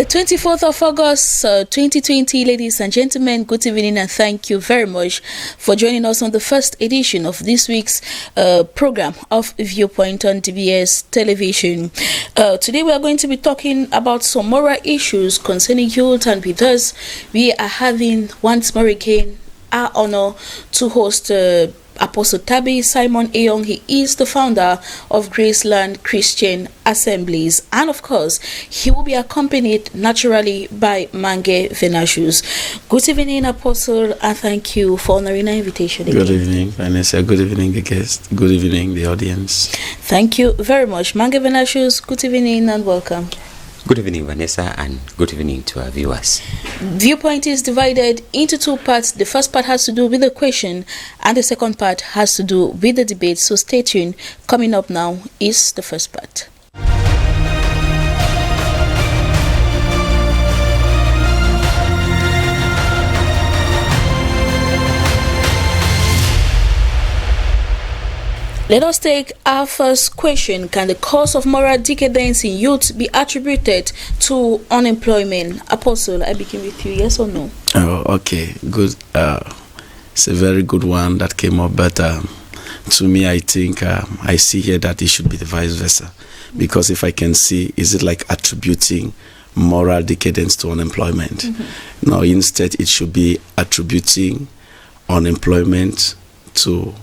24th of August, 2020, ladies and gentlemen, good evening and thank you very much for joining us on the first edition of this week's program of Viewpoint on Dbs Television. Today we are going to be talking about some moral issues concerning youth, and with us we are having once more again our honor to host Apostle Tabi Simon Eyong. He is the founder of Graceland Christian Assemblies, and of course he will be accompanied naturally by Mange Venashus. Good evening, Apostle, and thank you for honoring our invitation again. Good evening, Vanessa. Good evening, the guest. Good evening, the audience. Thank you very much. Mange Venashus, good evening and welcome. Good evening, Vanessa, and good evening to our viewers. Viewpoint is divided into two parts. The first part has to do with the question, and the second part has to do with the debate. So stay tuned. Coming up now is the first part. Let us take our first question. Can the cause of moral decadence in youth be attributed to unemployment? Apostle, I begin with you. Yes or no? Oh, okay. Good. It's a very good one that came up. But to me, I think I see here that it should be the vice versa. Because if I can see, is it like attributing moral decadence to unemployment? Mm-hmm. No, instead it should be attributing unemployment to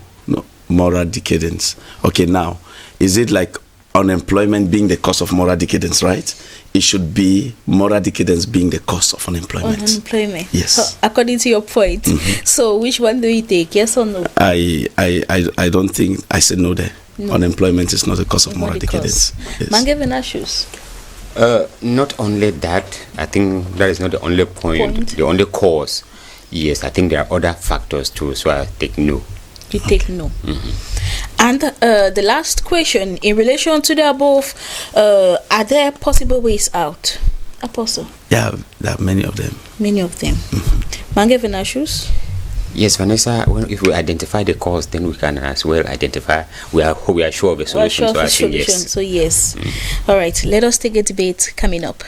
moral decadence. Okay, now, is it like unemployment being the cause of moral decadence, right? It should be moral decadence being the cause of unemployment. Unemployment. Yes. So, according to your point. Mm-hmm. So which one do you take? Yes or no? I don't think I said no there. No. Unemployment is not the cause of moral decadence. Yes. Mange Venashus. Not only that, I think that is not the only point. The only cause. Yes, I think there are other factors too, so I take no. You take no. Mm-hmm. And the last question, in relation to the above, are there possible ways out? Apostle? Yeah, there are many of them. Many of them. Mm-hmm. Mange Venashus? Yes, Vanessa, if we identify the cause, then we can as well identify, we are sure of a solution. Sure of a solution. Yes. So yes. Mm-hmm. All right, let us take a debate coming up.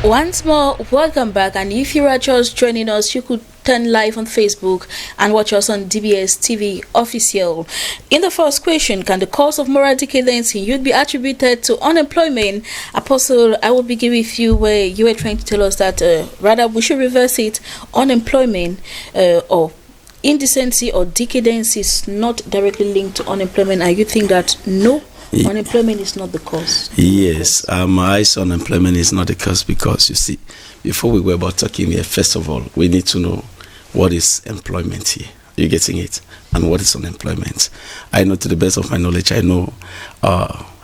Once more, welcome back, and if you are just joining us, you could turn live on Facebook and watch us on DBS TV Official. In the first question, can the cause of moral decadence in youth be attributed to unemployment? Apostle, I will begin with you, where you were trying to tell us that rather we should reverse it. Unemployment or indecency or decadence is not directly linked to unemployment, and you think that no? Unemployment is not the cause. Yes, I say unemployment is not the cause, because you see, before we were about talking here, first of all, we need to know what is employment here. You're getting it? And what is unemployment? I know, to the best of my knowledge, I know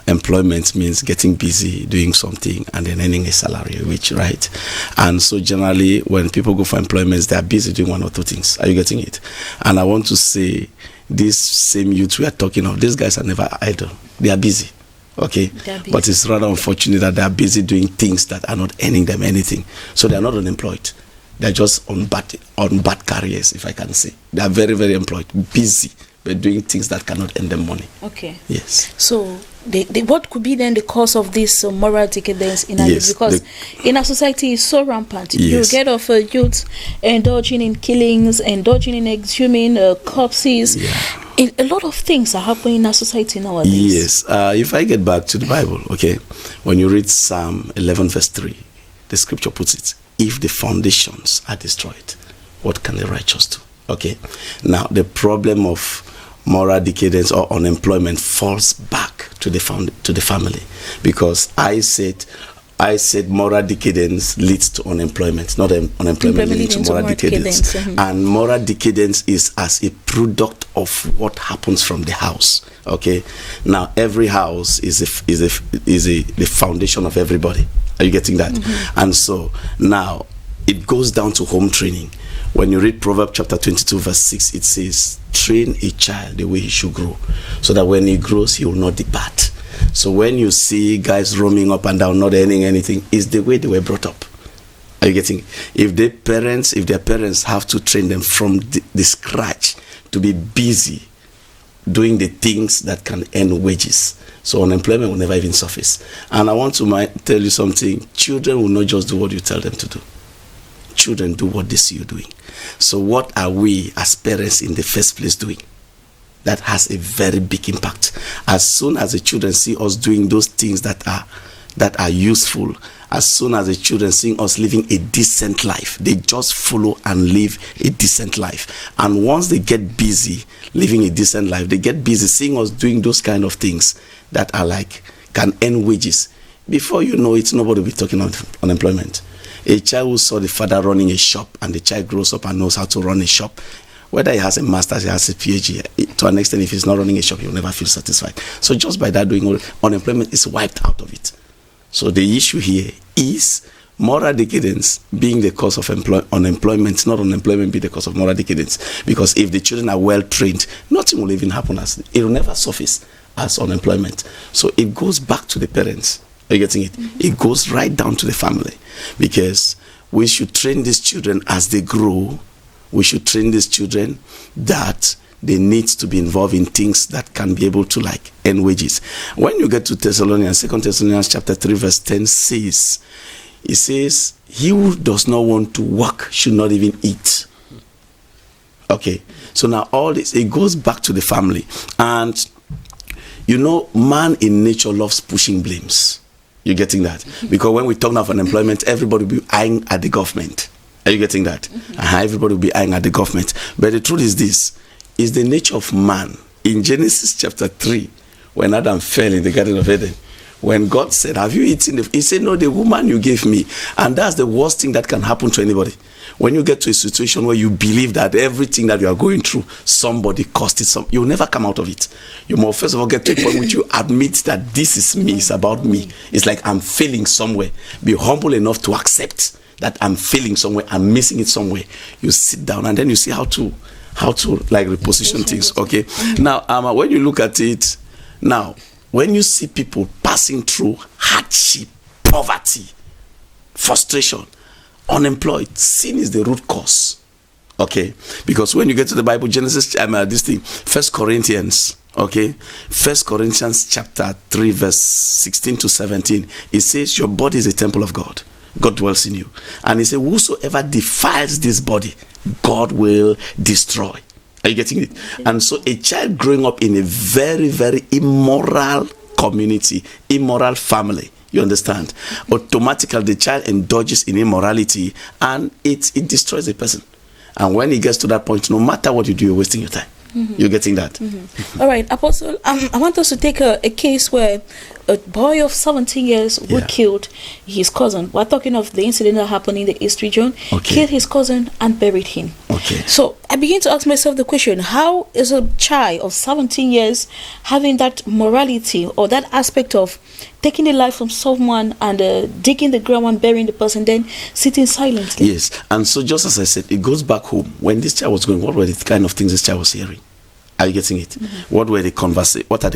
employment means getting busy doing something and then earning a salary, which, right? And so generally, when people go for employment, they are busy doing one or two things. Are you getting it? And I want to say, these same youths we are talking of, these guys are never idle. They are busy. Okay? Busy. But it's rather unfortunate that they are busy doing things that are not earning them anything. So they are not unemployed. They are just on bad careers, if I can say. They are very, very employed, busy, but doing things that cannot earn them money. Okay. Yes. So what could be then the cause of this moral decadence in our youth? Because in our society is so rampant. Yes. You get of youth indulging in killings, indulging in exhuming corpses. Yeah. A lot of things are happening in our society nowadays. Yes. If I get back to the Bible, okay, when you read Psalm 11 verse 3, the scripture puts it, if the foundations are destroyed, what can the righteous do? Okay. Now, the problem of moral decadence or unemployment falls back to the family, because I said moral decadence leads to unemployment, not unemployment leads to moral decadence. Mm-hmm. And moral decadence is as a product of what happens from the house. Okay. Now, every house is the foundation of everybody. Are you getting that? Mm-hmm. And so now it goes down to home training. When you read Proverbs chapter 22 verse 6, it says, train a child the way he should grow, so that when he grows, he will not depart. So when you see guys roaming up and down, not earning anything, it's the way they were brought up. Are you getting it? If their parents have to train them from the scratch to be busy doing the things that can earn wages, so unemployment will never even surface. And I want to tell you something. Children will not just do what you tell them to do. Children do what they see you doing. So what are we as parents in the first place doing? That has a very big impact. As soon as the children see us doing those things that are useful, as soon as the children see us living a decent life, they just follow and live a decent life. And once they get busy living a decent life, they get busy seeing us doing those kind of things that are like can earn wages. Before you know it, nobody will be talking on unemployment. A child who saw the father running a shop and the child grows up and knows how to run a shop, whether he has a master's, he has a PhD, to an extent, if he's not running a shop, he will never feel satisfied. So just by that doing, unemployment is wiped out of it. So the issue here is moral decadence being the cause of unemployment, not unemployment be the cause of moral decadence. Because if the children are well trained, nothing will even happen. It will never surface as unemployment. So it goes back to the parents. Are you getting it? It goes right down to the family. Because we should train these children as they grow. We should train these children that they need to be involved in things that can be able to like earn wages. When you get to Thessalonians, 2 Thessalonians chapter 3 verse 10 says, it says, he who does not want to work should not even eat. Okay, so now all this, it goes back to the family. And you know, man in nature loves pushing blames. You're getting that? Because when we talk about unemployment, everybody will be eyeing at the government. Are you getting that? Everybody will be eyeing at the government. But the truth is this, is the nature of man. In Genesis chapter 3, when Adam fell in the Garden of Eden, when God said, have you eaten? He said, no, the woman you gave me. And that's the worst thing that can happen to anybody. When you get to a situation where you believe that everything that you are going through, somebody caused it, you'll never come out of it. You must first of all get to a point which you admit that this is me, it's about me. It's like I'm failing somewhere. Be humble enough to accept that I'm failing somewhere, I'm missing it somewhere. You sit down and then you see how to like reposition things. Okay. Now, when you look at it, now, when you see people passing through hardship, poverty, frustration, unemployed, sin is the root cause. Okay, because when you get to the Bible, Genesis, 1 Corinthians, okay, 1 Corinthians chapter 3 verse 16 to 17, it says your body is a temple of God. God dwells in you. And he said, whosoever defiles this body, God will destroy. Are you getting it? And so a child growing up in a very, very immoral community, immoral family, you understand? Automatically the child indulges in immorality and it destroys the person. And when he gets to that point, no matter what you do, you're wasting your time. You're getting that? All right, Apostle, I want us to take a case where a boy of 17 years who killed his cousin. We're talking of the incident that happened in the East region. Killed his cousin and buried him. So I begin to ask myself the question, how is a child of 17 years having that morality or that aspect of taking the life from someone and digging the ground and burying the person, then sitting silently? Yes, and so just as I said, it goes back home. When this child was going, what were the kind of things this child was hearing? Are you getting it? What are the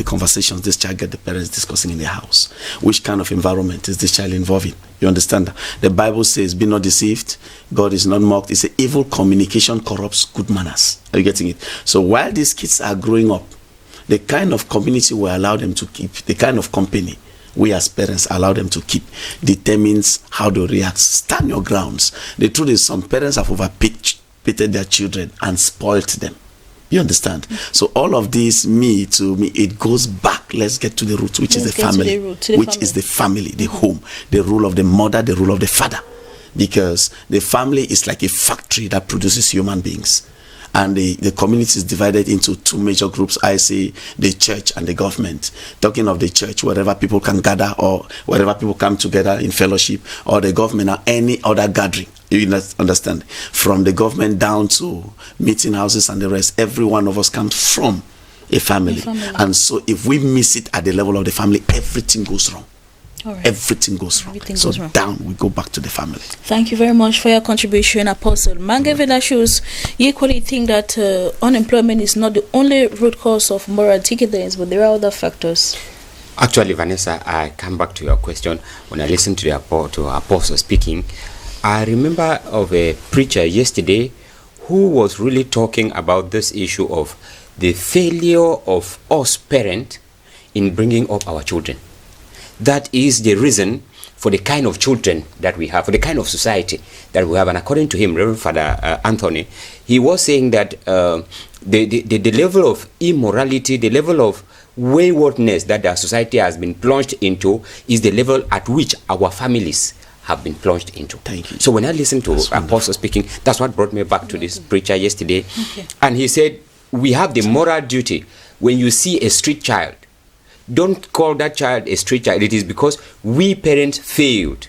conversations this child get the parents discussing in the house? Which kind of environment is this child involved in? You understand that? The Bible says, be not deceived, God is not mocked. It's an evil communication corrupts good manners. Are you getting it? So while these kids are growing up, the kind of community we allow them to keep, the kind of company we as parents allow them to keep, determines how they react. Stand your grounds. The truth is, some parents have overpated their children and spoiled them. You understand? So all of this, to me, it goes back. Let's get to the root, which is the family. Is the family, the home, the role of the mother, the role of the father. Because the family is like a factory that produces human beings. And the community is divided into two major groups. I say the church and the government. Talking of the church, wherever people can gather or wherever people come together in fellowship, or the government or any other gathering. You understand? From the government down to meeting houses and the rest, every one of us comes from a family. And so if we miss it at the level of the family, everything goes wrong. Right. Everything goes wrong. Down, we go back to the family. Thank you very much for your contribution, Apostle. Mange Venashus, you equally think that unemployment is not the only root cause of moral decadence, but there are other factors. Actually, Vanessa, I come back to your question. When I listen to the Apostle speaking, I remember of a preacher yesterday who was really talking about this issue of the failure of us parents in bringing up our children. That is the reason for the kind of children that we have, for the kind of society that we have. And according to him, Reverend Father Anthony, he was saying that the level of immorality, the level of waywardness that our society has been plunged into is the level at which our families have been plunged into. Thank you. So when I listened to Apostle speaking, that's what brought me back to this preacher yesterday. Okay. And he said, we have the moral duty. When you see a street child, don't call that child a street child. It is because we parents failed,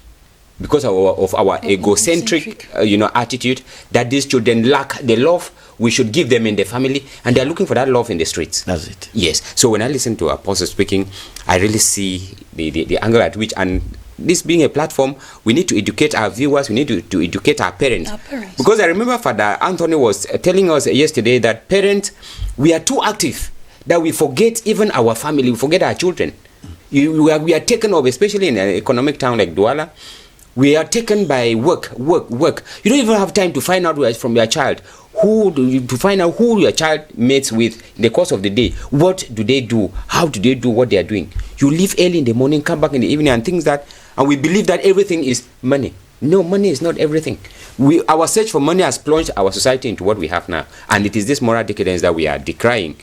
because of our egocentric attitude, that these children lack the love we should give them in the family, and they're looking for that love in the streets. That's it. Yes. So when I listen to Apostle speaking, I really see the angle at which, and this being a platform, we need to educate our viewers, we need to educate our parents. Because I remember Father Anthony was telling us yesterday that parents, we are too active, that we forget even our family, we forget our children. We are taken over, especially in an economic town like Douala. We are taken by work. You don't even have time to find out from your child to find out who your child mates with in the course of the day. What do they do? How do they do what they are doing? You leave early in the morning, come back in the evening, and things that, and we believe that everything is money. No, money is not everything. Our search for money has plunged our society into what we have now, and it is this moral decadence that we are decrying.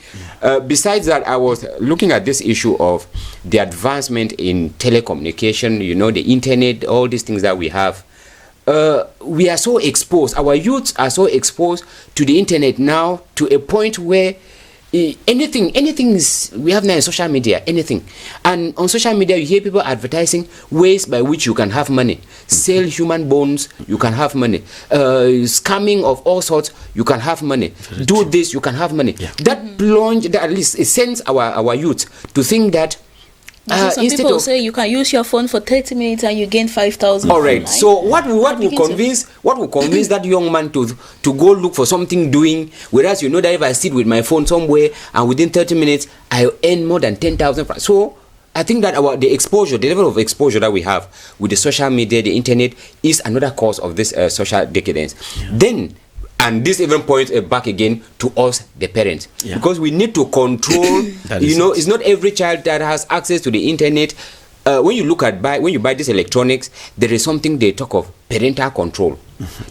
Besides that, I was looking at this issue of the advancement in telecommunication, the internet, all these things that we have. We are so exposed, our youths are so exposed to the internet now, to a point where anything is, we have now in social media, anything. And on social media, you hear people advertising ways by which you can have money. Sell human bones, you can have money. Scamming of all sorts, you can have money. Do this, you can have money. Yeah. That plunge, that at least it sends our youth to think that some people say you can use your phone for 30 minutes and you gain 5,000. All right. So what will convince that young man to go look for something doing, whereas that if I sit with my phone somewhere and within 30 minutes I earn more than 10,000. So I think that the level of exposure that we have with the social media, the internet, is another cause of this social decadence. Yeah. Then. And this even points back again to us, the parents, because we need to control. It's not every child that has access to the internet. When you buy these electronics, there is something they talk of parental control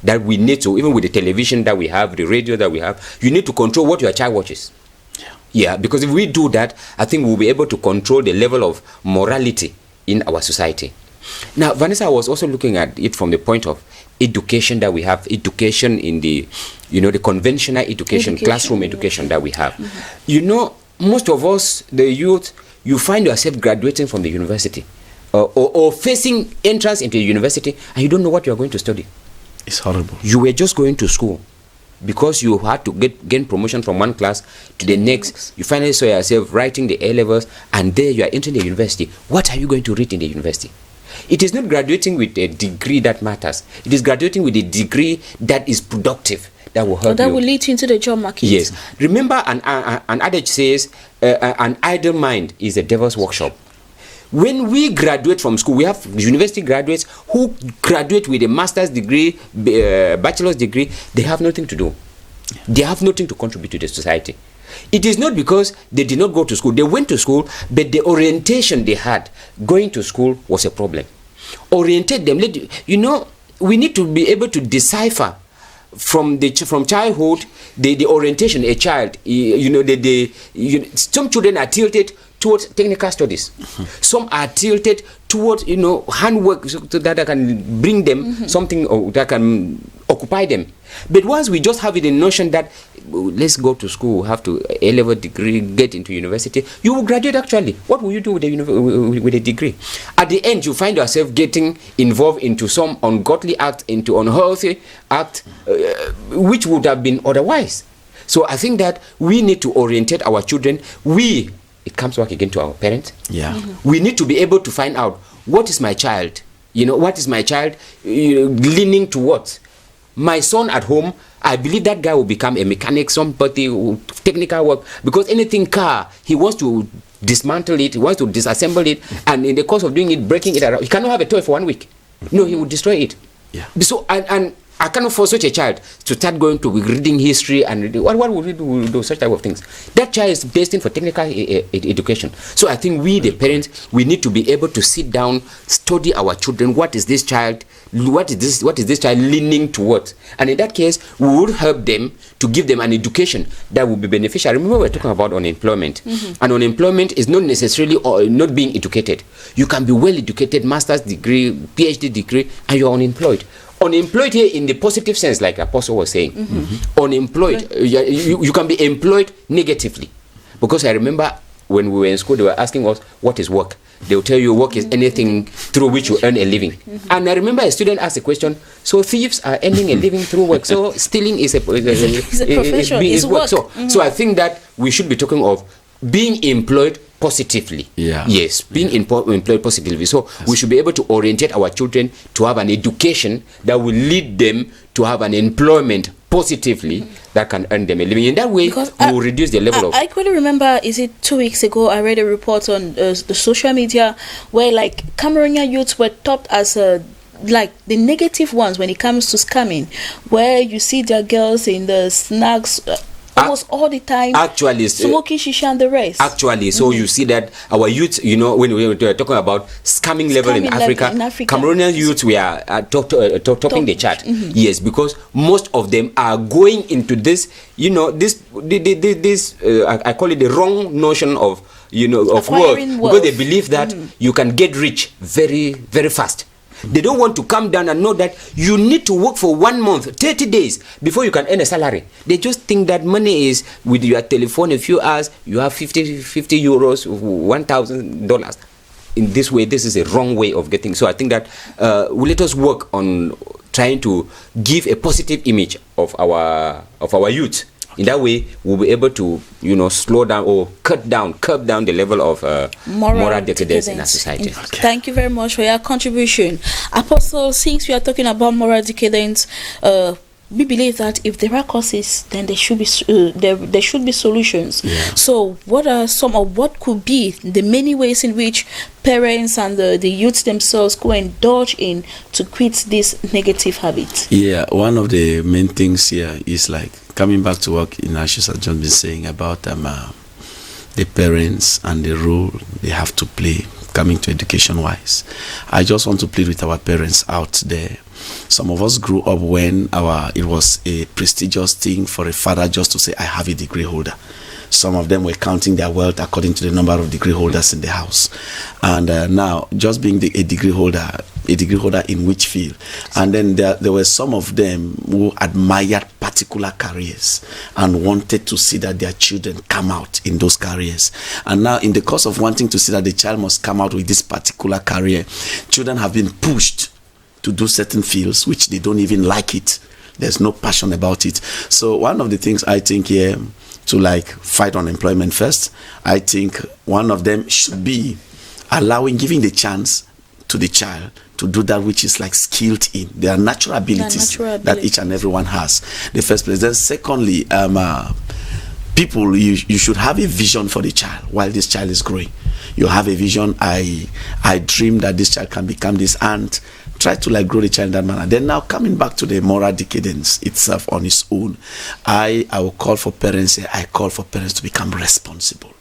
that we need to, even with the television that we have, the radio that we have, you need to control what your child watches. Yeah, because if we do that, I think we'll be able to control the level of morality in our society. Now, Vanessa was also looking at it from the point of education that we have, education in the, the conventional education, classroom education that we have. Most of us, the youth, you find yourself graduating from the university or facing entrance into the university, and you don't know what you are going to study. It's horrible. You were just going to school because you had to gain promotion from one class to the next. You finally saw yourself writing the A-levels, and there you are entering the university. What are you going to read in the university? It is not graduating with a degree that matters. It is graduating with a degree that is productive, that will help you. That will lead you into the job market. Yes. Remember, an adage says, an idle mind is a devil's workshop. When we graduate from school, we have university graduates who graduate with a master's degree, bachelor's degree. They have nothing to do. They have nothing to contribute to the society. It is not because they did not go to school. They went to school, but the orientation they had going to school was a problem. Orientate them. We need to be able to decipher from childhood the orientation a child. Some children are tilted towards technical studies. Some are tilted towards handwork, so that can bring them something that can occupy them. But once we just have it in notion that let's go to school, have to A-level degree, get into university, you will graduate actually. What will you do with a degree? At the end, you find yourself getting involved into some ungodly act, into unhealthy act, which would have been otherwise. So I think that we need to orientate our children. It comes back again to our parents. Yeah. We need to be able to find out, what is my child? What is my child leaning towards? My son at home, I believe that guy will become a mechanic, somebody technical work, because anything car, he wants to dismantle it, he wants to disassemble it, and in the course of doing it, breaking it around, he cannot have a toy for 1 week. No, he will destroy it. Yeah. So and I cannot force such a child to start going to reading history and reading. What would we do such type of things? That child is destined for technical education. So I think we, the parents, we need to be able to sit down, study our children. What is this child? What is this child leaning towards? And in that case, we would help them to give them an education that will be beneficial. Remember, we're talking about unemployment, and unemployment is not necessarily not being educated. You can be well educated, master's degree, PhD degree, and you're unemployed. Unemployed here in the positive sense, like Apostle was saying. Unemployed, you can be employed negatively. Because I remember when we were in school, they were asking us, what is work? They'll tell you work is anything through which you earn a living. And I remember a student asked a question, so thieves are earning a living through work. So stealing is a profession, is work. work. So I think that we should be talking of being employed positively. Yes, being employed positively. So we should be able to orientate our children to have an education that will lead them to have an employment positively that can earn them a living. In that way, we will reduce the level of... I couldn't remember, is it 2 weeks ago, I read a report on the social media where like Cameroonian youths were topped as like the negative ones when it comes to scamming, where you see their girls in the snacks almost all the time, actually smoking shisha and the rest. Actually, so you see that our youth, you know, when we were talking about scamming level in Africa, Cameroonian youth, we are topping the chart. Yes, because most of them are going into this, you know, this I call it the wrong notion of, you know, of wealth, because they believe that you can get rich very, very fast. They don't want to come down and know that you need to work for 1 month, 30 days before you can earn a salary. They just think that money is with your telephone, a few hours, you have 50 euros, $1,000. In this way, this is a wrong way of getting. So I think that let us work on trying to give a positive image of our youth. In that way, we'll be able to, you know, slow down or curb down the level of moral decadence in our society. Okay. Thank you very much for your contribution. Apostle, since we are talking about moral decadence, we believe that if there are causes, then there should be there should be solutions. So what are some of what could be the many ways in which parents and the youths themselves go indulge in to quit this negative habit? One of the main things here is like coming back to what Ignatius has just been saying about the parents and the role they have to play coming to education wise. I just want to plead with our parents out there. Some of us grew up when it was a prestigious thing for a father just to say, I have a degree holder. Some of them were counting their wealth according to the number of degree holders in the house. And now, just being a degree holder in which field? And then there were some of them who admired particular careers and wanted to see that their children come out in those careers. And now, in the course of wanting to see that the child must come out with this particular career, children have been pushed to do certain fields which they don't even like it. There's no passion about it. So one of the things I think here to like fight unemployment first, I think one of them should be giving the chance to the child to do that which is like skilled in. There are natural abilities that each and everyone has. The first place. Then secondly, people, you should have a vision for the child while this child is growing. You have a vision. I dream that this child can become this, and try to like grow the child in that manner. Then now coming back to the moral decadence itself on its own, I will call for parents. I call for parents to become responsible.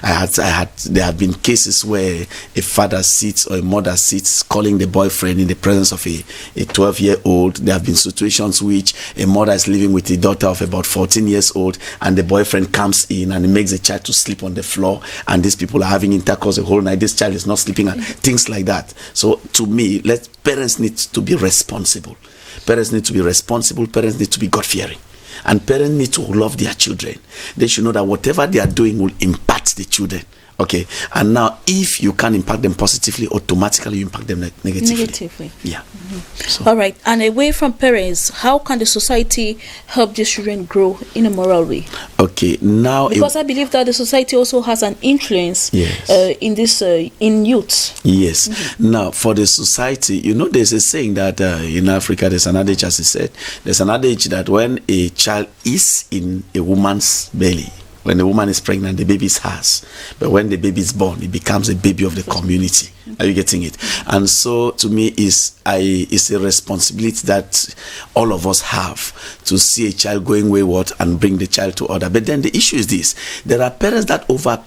There have been cases where a father sits or a mother sits calling the boyfriend in the presence of a 12-year-old. There have been situations which a mother is living with a daughter of about 14 years old, and the boyfriend comes in and he makes the child to sleep on the floor, and these people are having intercourse the whole night. This child is not sleeping, and things like that. So to me, parents need to be responsible. Parents need to be responsible. Parents need to be God-fearing. And parents need to love their children. They should know that whatever they are doing will impact the children. Okay. And now, if you can impact them positively, automatically you impact them negatively. Yeah. So. All right. And away from parents, how can the society help these children grow in a moral way? Okay. Now, because I believe that the society also has an influence in this in youths. Yes. Now, for the society, you know, there's a saying that in Africa, there's an adage, as I said, there's an adage that when a child is in a woman's belly, When a woman is pregnant, the baby is hers. But when the baby is born, it becomes a baby of the community. Are you getting it? And so, to me, it's a responsibility that all of us have to see a child going wayward and bring the child to order. But then the issue is this: there are parents that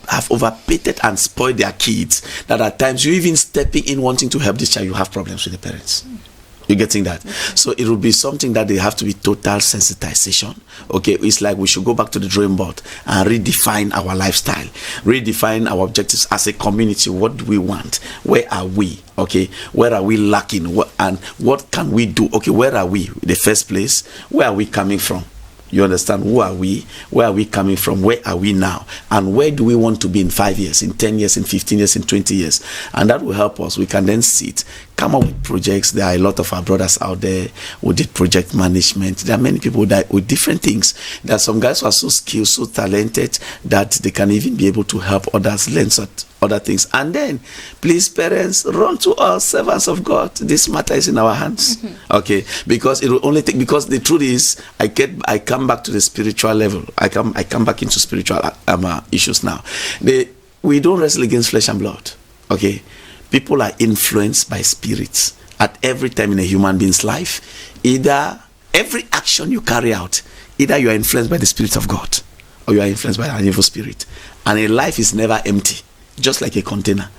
have overpated and spoiled their kids. That at times, you even stepping in wanting to help this child, you have problems with the parents. You're getting that? Okay. So it will be something that they have to be total sensitization. Okay, it's like we should go back to the drawing board and redefine our lifestyle, redefine our objectives as a community. What do we want? Where are we? Okay, where are we lacking? And what can we do? Okay, where are we in the first place? Where are we coming from? You understand? Who are we? Where are we coming from? Where are we now? And where do we want to be in 5 years, in 10 years, in 15 years, in 20 years? And that will help us. We can then sit, come up with projects. There are a lot of our brothers out there who did project management. There are many people that with different things. There are some guys who are so skilled, so talented that they can even be able to help others learn other things. And then, please, parents, run to us, servants of God. This matter is in our hands. Okay, because it will only take. Because the truth is, I come back to the spiritual level. I come back into spiritual issues now. We don't wrestle against flesh and blood. Okay, people are influenced by spirits at every time in a human being's life. Either every action you carry out, either you are influenced by the Spirit of God, or you are influenced by an evil spirit. And a life is never empty. Just like a container.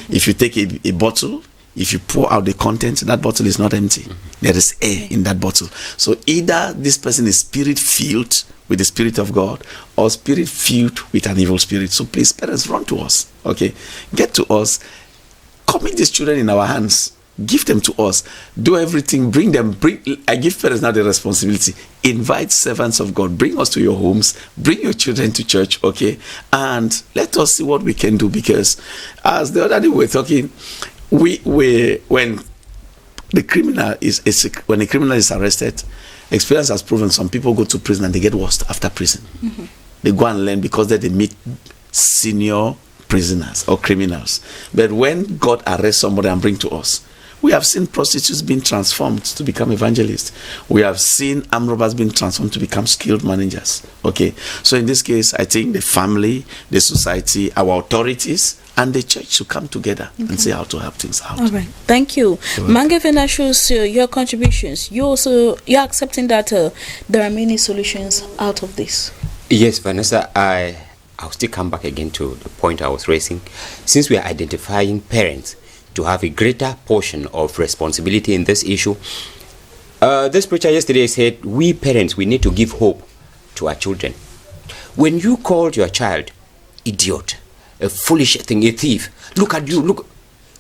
If you take a bottle, if you pour out the content, that bottle is not empty. There is air in that bottle. So either this person is spirit filled with the Spirit of God, or spirit filled with an evil spirit. So please, parents, run to us. Okay, get to us. Commit these children in our hands. Give them to us. Do everything. Bring them. I give parents now the responsibility. Invite servants of God. Bring us to your homes. Bring your children to church. Okay, and let us see what we can do. Because as the other day we were talking, when a criminal is arrested, experience has proven some people go to prison and they get worse after prison. They go and learn because they meet senior prisoners or criminals. But when God arrests somebody and bring to us, we have seen prostitutes being transformed to become evangelists. We have seen armed robbers being transformed to become skilled managers. Okay, so in this case, I think the family, the society, our authorities, and the church should come together and see how to help things out. All right, thank you. Mange Venashus, your contributions. You're accepting that there are many solutions out of this. Yes, Vanessa, I'll still come back again to the point I was raising. Since we are identifying parents to have a greater portion of responsibility in this issue, this preacher yesterday said, we parents, we need to give hope to our children. When you called your child idiot, a foolish thing, a thief, look at you, look,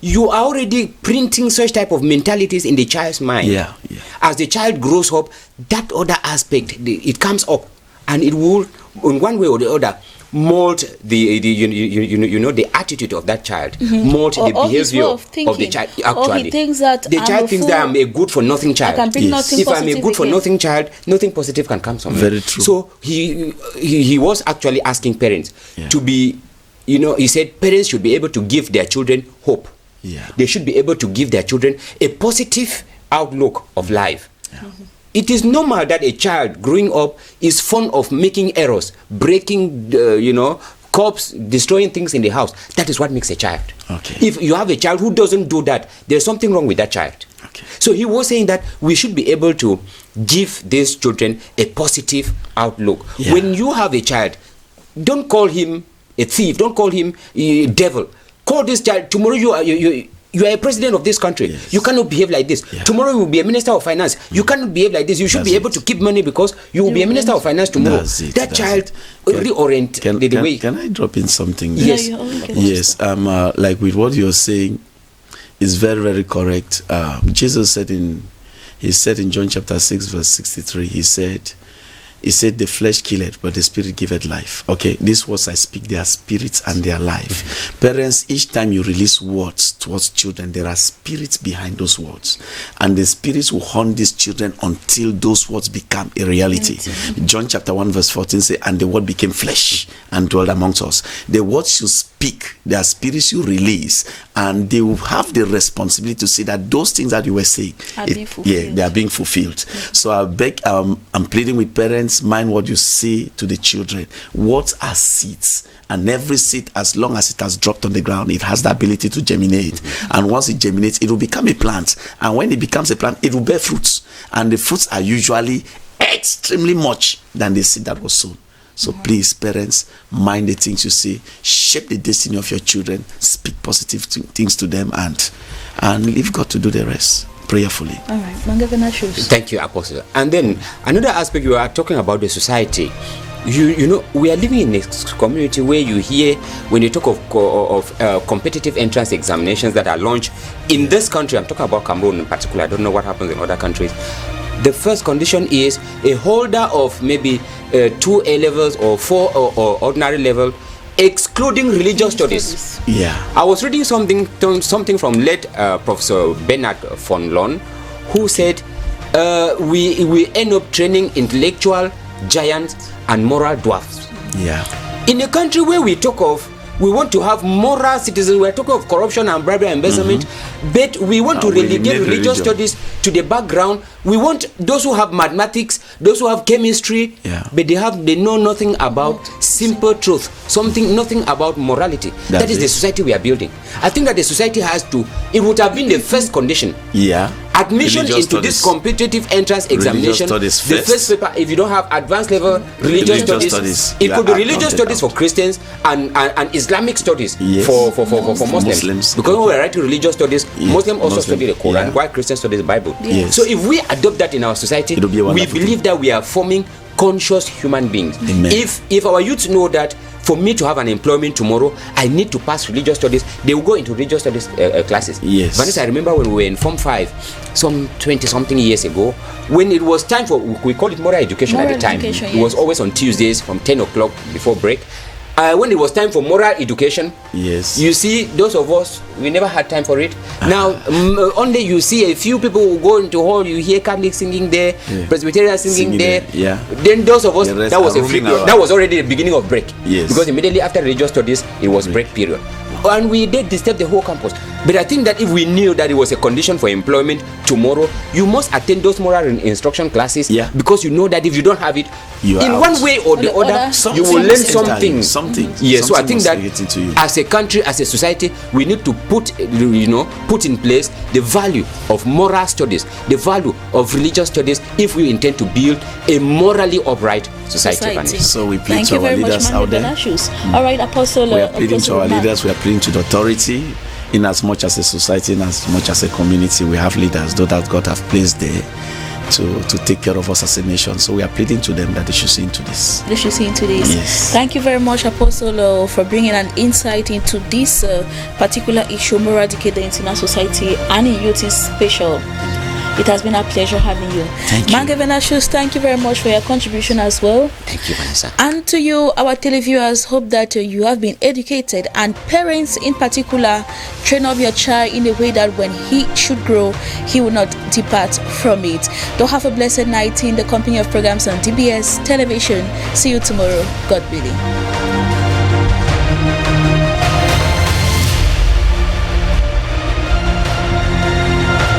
you are already printing such type of mentalities in the child's mind. Yeah. As the child grows up, that other aspect, it comes up, and it will, in one way or the other, mold the attitude of that child, mold the behavior of the child. Actually, he thinks that the child thinks that I'm a good for nothing child. If I'm a good for nothing child, nothing positive can come from me. Very true. So he was actually asking parents to be, he said parents should be able to give their children hope. They should be able to give their children a positive outlook of life. It is normal that a child growing up is fond of making errors, breaking, cups, destroying things in the house. That is what makes a child. Okay. If you have a child who doesn't do that, there's something wrong with that child. Okay. So he was saying that we should be able to give these children a positive outlook. Yeah. When you have a child, don't call him a thief, don't call him a devil. Call this child, tomorrow you are a president of this country. Yes. You cannot behave like this. Tomorrow you will be a minister of finance. You cannot behave like this. You should be able to keep money because you will be a minister of finance tomorrow. That child reorient the way. Can I drop in something? Yes. Yes. Like with what you're saying is very, very correct. Jesus said in John chapter 6 verse 63, he said, the flesh killeth, but the spirit giveth life. Okay, these words I speak, they are spirits and they are life. Parents, each time you release words towards children, there are spirits behind those words. And the spirits will haunt these children until those words become a reality. John chapter 1 verse 14 says, and the word became flesh and dwelt amongst us. The words you speak speak, their spirits you release, and they will have the responsibility to see that those things that you were saying, they are being fulfilled. So I beg, I'm pleading with parents, mind what you say to the children. What are seeds? And every seed, as long as it has dropped on the ground, it has the ability to germinate. And once it germinates, it will become a plant. And when it becomes a plant, it will bear fruits. And the fruits are usually extremely much than the seed that was sown. So please, parents, mind the things you say, shape the destiny of your children, speak positive things to them, and leave God to do the rest prayerfully. All right, thank you, Apostle. And then another aspect, you are talking about the society. You know, we are living in a community where you hear when you talk of competitive entrance examinations that are launched in this country. I'm talking about Cameroon in particular. I don't know what happens in other countries. The first condition is a holder of maybe 2 A levels or 4 or ordinary level, excluding religious studies. Yeah, I was reading something from late Professor Bernard von Loon, who said we end up training intellectual giants and moral dwarfs. Yeah. In a country where we talk of, we want to have moral citizens, we're talking of corruption and bribery and embezzlement, but we want to relegate religious studies to the background. We want those who have mathematics, those who have chemistry, but they know nothing about simple truth, nothing about morality. That is the society we are building. I think that the society has to, it would have been the first condition. Yeah. Admission into this competitive entrance examination, the first paper, if you don't have advanced level religious studies, it could be religious studies for Christians and Islamic studies for Muslims. Because when we're writing religious studies, Muslims also study the Quran, while Christians study the Bible. So if we adopt that in our society, we believe that we are forming conscious human beings. Amen. If our youth know that for me to have an employment tomorrow, I need to pass religious studies, they will go into religious studies classes. Vanessa, I remember when we were in Form 5, some 20-something years ago, when it was time for, we call it moral education at the time. It was always on Tuesdays from 10 o'clock before break. When it was time for moral education, you see, those of us, we never had time for it. Now, only you see a few people who go into hall, you hear Catholics singing there, Presbyterians singing there. Then those of us, that was a free period. That was already the beginning of break. Because immediately after religious studies, it was break period. And we did disturb the whole campus. But I think that if we knew that it was a condition for employment tomorrow, you must attend those moral instruction classes, because you know that if you don't have it, in one way or the other, you will learn something. So I think that as a country, as a society, we need to put in place the value of moral studies, the value of religious studies, if we intend to build a morally upright society. So we plead to our leaders out there. All right, Apostle. We are pleading to our leaders. We are pleading to the authority. In as much as a society, in as much as a community, we have leaders, those that God have placed there to take care of us as a nation. So we are pleading to them that they should see into this. Yes. Thank you very much, Apostle, for bringing an insight into this particular issue, moral decay in our society, and in youth is special. It has been a pleasure having you. Thank you. Mangavenashus, thank you very much for your contribution as well. Thank you, Vanessa. And to you, our televiewers, hope that you have been educated, and parents in particular, train up your child in a way that when he should grow, he will not depart from it. Don't have a blessed night in the company of programs on DBS Television. See you tomorrow, God willing.